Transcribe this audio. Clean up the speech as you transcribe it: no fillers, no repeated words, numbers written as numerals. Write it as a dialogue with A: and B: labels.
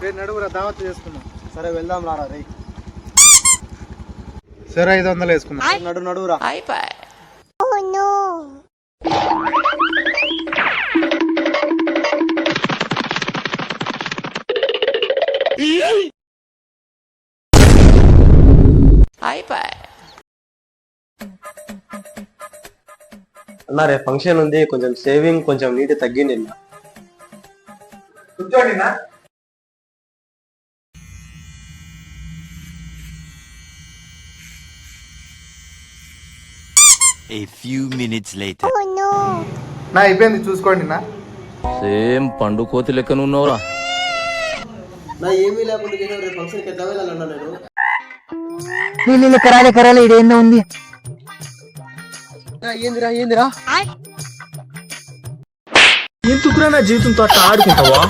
A: రేపు నడుగురా దావత్ చేసుకుందాం.
B: సరే వెళ్దాం రారా రే.
A: సరే 500 వేసుకుందాం.
B: నడురా.
C: అన్నా రే ఫంక్షన్ ఉంది, కొంచెం సేవింగ్ కొంచెం నీటి తగ్గింది.
A: కూర్చోండి.
D: A few minutes later.
A: నా అయిపోయింది చూసుకోండి. నా
E: సేమ్ పండు కోతి లెక్కన ఉన్నావురా.
C: నా ఏమీ లేకుండా చేసిన రేపు ఫంక్షన్కి ఎట్లా వెళ్ళాలన్నా నేను?
B: నీళ్ళు కరాలే ఇదేందో ఉంది.
C: ఏందిరా
B: ఎందుకురా నా జీవితంతో అట్లా ఆడుకుంటావా?